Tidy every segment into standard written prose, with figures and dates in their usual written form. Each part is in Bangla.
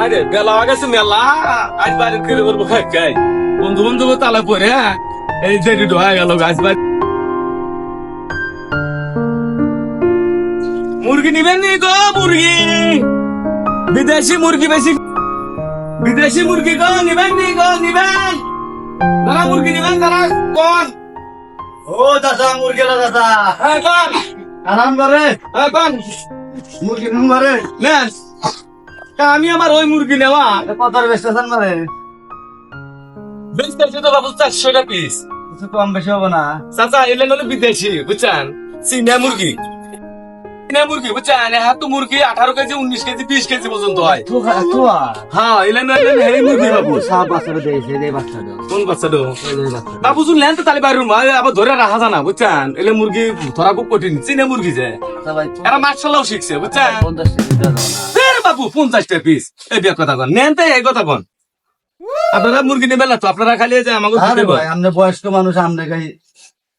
আরে বেলা গেছে মেলা আজ বাড়ি ফিরে করবো খাই বন্ধু বন্ধু তালা পরে এই দেরি হয়ে গেল আজ বাড়ি মুরগি নিবেন নি গো মুরগি বিদেশি মুরগি বেশি বিদেশি মুরগি গো নিবেন নি গো নিবেন তারা মুরগি নিবেন তারা কোন ও দাদা মুরগি লা দাদা হ্যাঁ কোন আরাম করে হ্যাঁ কোন মুরগি নুমারে নেন আমি আমার ওই মুরগি নেওয়া কতর বেচতেছেন মারে বেচতেছি তো বাবু 400 টাকা পিস কিছু কম বেশি হবে না চাচা এলেন হলো বিদেশি বুঝছেন চীনা মুরগি চীনা মুরগি বুঝছেন হাত তো মুরগি 18 কেজি 19 কেজি 20 কেজি পর্যন্ত হয় তুয়া হ্যাঁ এলেন এই মুরগি বাবু সব বাচ্চারা দিয়েছে এই বাচ্চাটা কোন বাচ্চাটা এই বাচ্চা বাবু শুনলেন তো তাহলে বাইরে আবার ধরে রাখা জানা বুঝছেন এলে মুরগি ধরা খুব কঠিন চীনা মুরগি যে সবাই এরা মাশাআল্লাহ শিখছে বুঝছেন 50 টাকা দাও না এর বাবু 50 টাকা পিস এই বিয়ে কথা কন নেন তো এই কথা কন আপনারা মুরগি নেবেন না তো আপনারা খালি যে আমাকে আরে দিতে ভাই আমরা বয়স্ক মানুষ আমরা গাই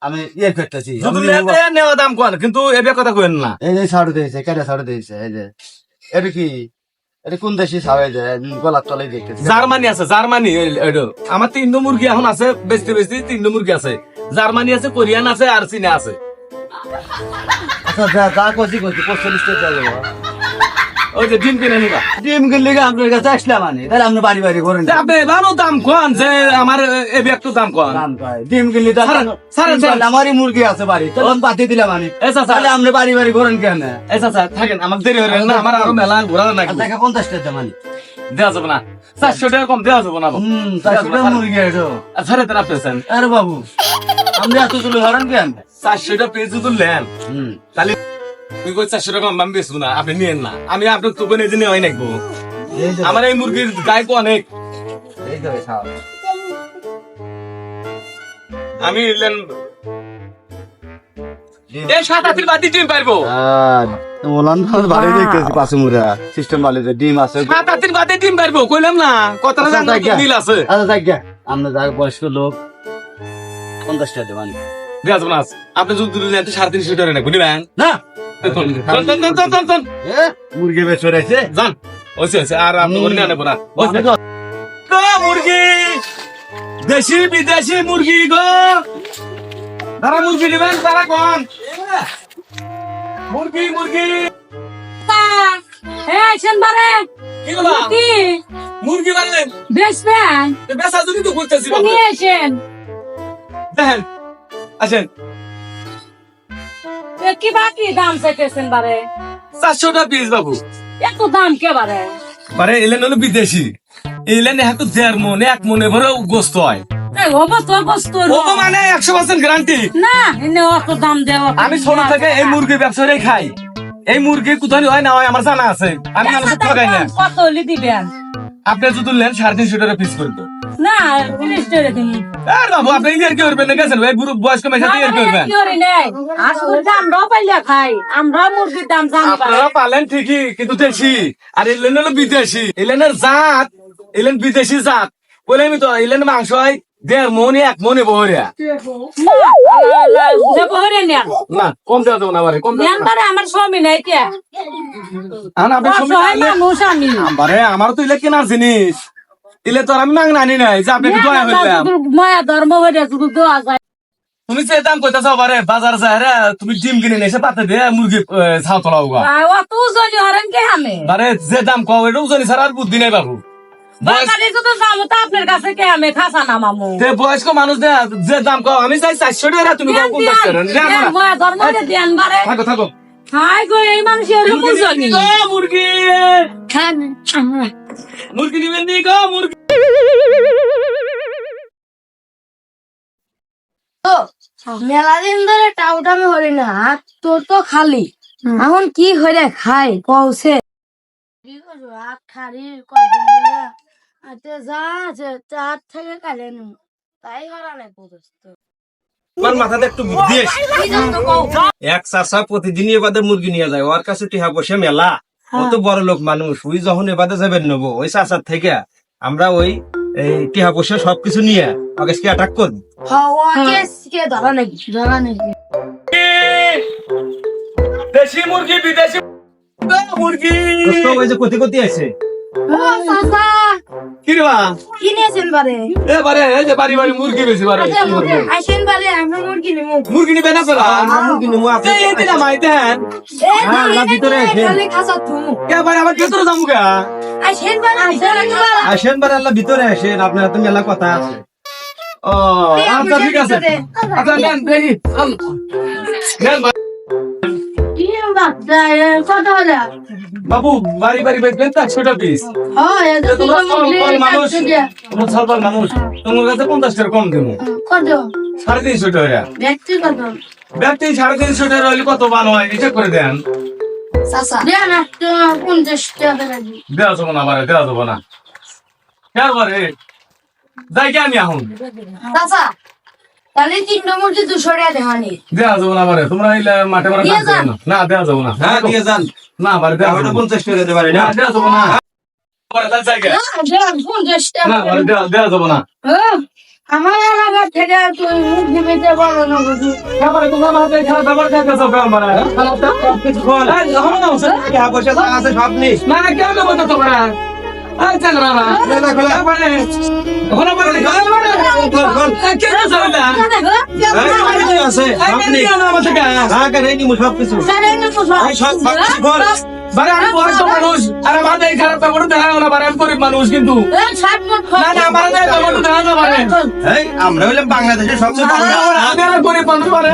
আমি ইয়ে করতেছি শুধু নেওয়া দাম কন কিন্তু এ বিয়ে কথা কইেন না এই যে ছাড় দিয়েছে কেটে ছাড় দিয়েছে এই যে এটা কি এটা কোন দেশি ছাড়াই যায় গলার তলায় দেখতেছি জার্মানি আছে জার্মানি আমার 3টো মুরগি এখন আছে বেচতে 3টো মুরগি আছে জার্মানি আছে কোরিয়ান আছে আর চীনা আছে আচ্ছা যা যা কইছি 45 টাকা দেবো ওই যে ডিম কিনে নিবা ডিম কিনলে আপনার কাছে আসলাম মানে তাহলে আপনি বাড়ি বাড়ি করেন আপনি ভালো দাম কন যে আমার এ একটু দাম কন দাম পাই ডিম কিনলে ছাড়েন। আমারই মুরগি আছে বাড়ি তখন পাঠিয়ে দিলাম আমি এসা তাহলে আপনি বাড়ি বাড়ি করেন কেন এসা থাকেন আমাকে দেরি হয়ে গেল না আমার আরো মেলা ঘোরা নাকি টাকা 50 টাকা মানে দেওয়া যাবে না 400 টাকা কম দেওয়া যাবে না 400 টাকা মুরগি এটা ছাড়ে দেন আপনি চান আরে বাবু আমরা এত চলে ধরেন কেন 400 টাকা পেয়ে যদি নেন তাহলে তুই কই 400 টাকা আমি বেচবো না আপনি নিয়েন না আমি আপনার তোকে নিজে নেওয়াই নাকবো আমার এই মুরগির গায়ে অনেক এই তো সাহেব আমি এলেন এই 7 বাতি ডিম পারবো ওলান বাড়ি দেখতেছি পাশে মুরা সিস্টেম বাড়িতে ডিম আছে 7 বাতি ডিম পারবো কইলাম না কতটা মিল আছে আচ্ছা যাক গে আমরা যা বয়স্ক লোক 50 টাকা মানে দেওয়া যাবে না আপনি যদি নেন তো 350 টাকা নেবেন বুঝলেন না চল মুরগি বেচে রয়েছে যান ওইসে আর আপনি করে নেব না গো মুরগি দেশি বিদেশি মুরগি গো তারা মুরগি নেবেন তারা কোন মুরগি মুরগি বারে কি বলা কি মুরগি বানলেন বেচবেন বেসা যদি তো করতেছি নিয়ে আসেন দেখেন আসেন কি বাকি দাম চাইতেছেন বারে 400 টাকা পিস বাবু এত দাম কে বারে বারে এলেন হলো বিদেশি এলেন এখন 1.5 মন 1 মনে ভরে গোস্ত হয় হবো তো বস্তু ও মানে 100% গ্যারান্টি না এনে অত দাম দেওয়া আমি ছোট থেকে এই মুরগি ব্যবসায় খাই এই মুরগি কোথায় হয় না হয় আমার জানা আছে আমি মানুষের ঠকাই না কত হলে দিবেন আপনি যদি নেন 350 টাকা পিস করবে না 30 টাকা দিন আর বাবু আপনি ইয়ার কি করবেন না গেছেন ভাই বুড়ো বয়স্ক মেয়ে সাথে ইয়ার কি করবেন কি করি নাই আসল দাম পাইলে খাই আমরা মুরগির দাম জানি আপনারা পালেন ঠিকই কিন্তু দেশি আর এলেন হলো বিদেশি এলেনের জাত এলেন বিদেশি জাত বলে আমি তো এলেন মাংস হয় 1.5 মনে 1 মনে বহরিয়া না কম দেওয়া যাবে না বারে কম আমার স্বামী নাই কে মানুষ আমি বারে আমার তো ইলে কেনার জিনিস ইলে তো আর আমি মাংনা আনি নাই যে আপনি দয়া হইলাম মায়া ধর্ম হয়ে শুধু দোয়া যায় তুমি যে দাম কইতাছ বারে বাজার যায় রে তুমি ডিম কিনে এসে পাতে দিয়ে মুরগি ছাও তোলাও গা অত উজনি হরেন কে আমি বারে যে দাম কও এটা উজনি ছাড়া আর বুদ্ধি নাই বাবু বাঙালি তো যাবো তো আপনার কাছে কে আমি খাসা না মামু তে বয়স্ক মানুষ দে যে দাম কও আমি চাই 400 টাকা তুমি কও কোন ধর্ম দেন বারে থাকো থাকো হাই গো এই মানুষের বুঝনি মুরগি খান মুরগি নিবেন নি গো মুরগি মেলা দিন ধরে টাউটামি হরি না আর তোর তো খালি এখন কি হইরে খাই কৌছে কি করবো হাত খালি কয়দিন দিলে আচ্ছা যা আছে চার থেকে কালে নি তাই হরা নাই পর্যন্ত আমার মাথাতে একটু বুদ্ধি আছে। এক চাষা প্রতিদিন এবাদে মুরগি নিয়ে যায় ওর কাছে টিহা বসে মেলা ও তো বড় লোক মানুষ ওই যখন এবাদে যাবেন নেবো ওই চাষার থেকে আমরা ওই টিহা বসে সবকিছু নিয়ে ওকে অ্যাটাক করবো। ধরা নাকি দেশি মুরগি বিদেশি মুরগি দোস্ত, ওই যে কতি কতি আছে ও চাচা কি রে বা কিনেছেন বারে এ বারে এই যে বাড়ি বাড়ি মুরগি বেশি বারে আসেন বারে আমি মুরগি নিমু মুরগি নিবে না পেলা মুরগি নেবো আপনি এই দিনা মাইতেন হ্যাঁ, আল্লাহ ভিতরে আসেন। খাসা তুমি কে বারে আমার ভেতরে যাবো গা আসেন বারে আসেন বার আল্লাহ ভিতরে আসেন আপনার তো মেলা কথা আছে। ও আচ্ছা ঠিক আছে আচ্ছা নেন দেখি নেন কি বাচ্চা কত হলো বাবু বাড়ি বাড়ি বেচবেন তো 100 পিস হ্যাঁ এটা তো মানুষ তোমার সালবার মানুষ তোমার কাছে 50 টাকা কম দেবো কত 350 টাকা ব্যক্তি কত ব্যক্তি 350 টাকা হলে কত বান হয় হিসাব করে দেন চাচা দেন একটা 50 টাকা লাগবে দেওয়া যাবো না বারে দেওয়া যাবো না কার বারে যাই কি আমি এখন চাচা তাহলে 3 মুরগি 200 টাকা দেখানি দেওয়া যাবো না বারে তোমরা এই মাঠে মারা দিয়ে যান। না দেওয়া যাবো না হ্যাঁ দিয়ে যান না বারে দেওয়া যাবো না 50 টাকা দিতে পারি না। দেওয়া যাবো না বারে যাই গে দেন 50 টাকা না বারে দেওয়া যাবো না আমার এলাকা থেকে তুই মুরগি বেচে বড় না বুঝি বারে তোমরা মাঠে খেলা ব্যবহার করতে চাও কেমন মানে সবকিছু খোল। টিহা পয়সা যা আছে সব নিস। না না কেন বলতো তোমরা আচ্ছা না না মেলা খোলা। বারে ওখানে বারে খোল, খোল। কেন চললা এই, কি আছে সব নিস। হ্যাঁ, কেন এই নিমু সবকিছু। এই সব সবকিছু খোল। বারে আমি বয়স্ক মানুষ আর আমার এই খারাপ ব্যাপারটা দেখা না বারে আমি গরিব মানুষ কিন্তু না না আমার এই ব্যাপারটা দেখা না বারে এই, আমরা হইলাম বাংলাদেশের সবচেয়ে বড় আমি আর গরিব মানুষ বারে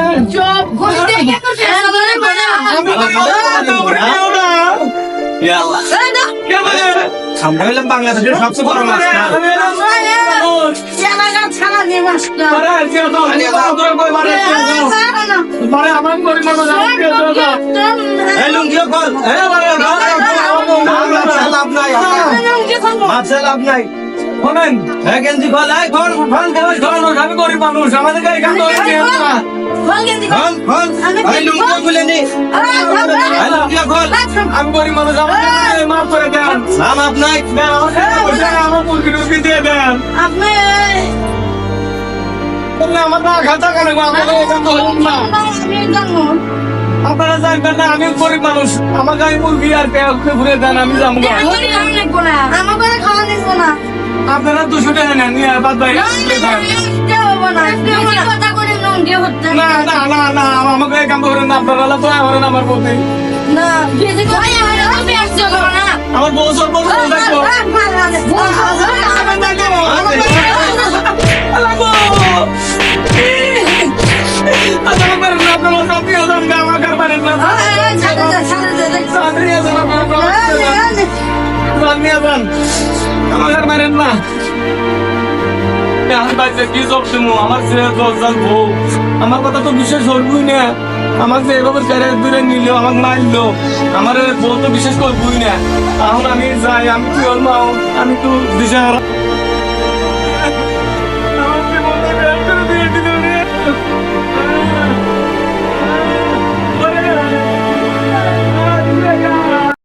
আমরা হইলাম বাংলাদেশের সবচেয়ে বড় মাছ আমার গরিব মানুষ এই লুঙ্গিও খোল। এই, মাছে লাভ নাই মাছে লাভ নাই। শোনেন এই গেঞ্জি খোল। এই, খোল, খোল, খোল, খোল। আমি গরিব মানুষ আমাদের এখান থেকে খোল, খোল। এই লুঙ্গিও খুলে নি। এই লুঙ্গিও খোল। আমি গরিব মানুষ আমাদের মাফ করে দেন না মাপ নাই। আমার মুরগি টুরগি দিয়ে দেন আপনি আমার না খাতা কেন আমাদের এখান থেকে হলাম না আপনারা জানবেন না আমি গরিব মানুষ আমাকে আমি মুরগি আর পেঁয়াজকে ঘুরে দেন আমি যাবো না। আমার খাওয়া নিবো না আপনারা 200 টাকা নেন নিয়ে বাদ ভাই না না না না আমাকে এই কাম করেন না আপনারা তো করেন আমার প্রতি আমার বউ সব বউ দেখো আমার মারেন না আমি বাড়িতে কি জব দেবো আমার ছেলে 10 জন বউ আমার কথা তো বিশেষ করবই না আমাকে এভাবে ক্যারিয়ার দূরে নিল আমাকে মারলো আমার বউ তো বিশেষ করবই না এখন আমি যাই আমি কি করবো আমি তো দিশা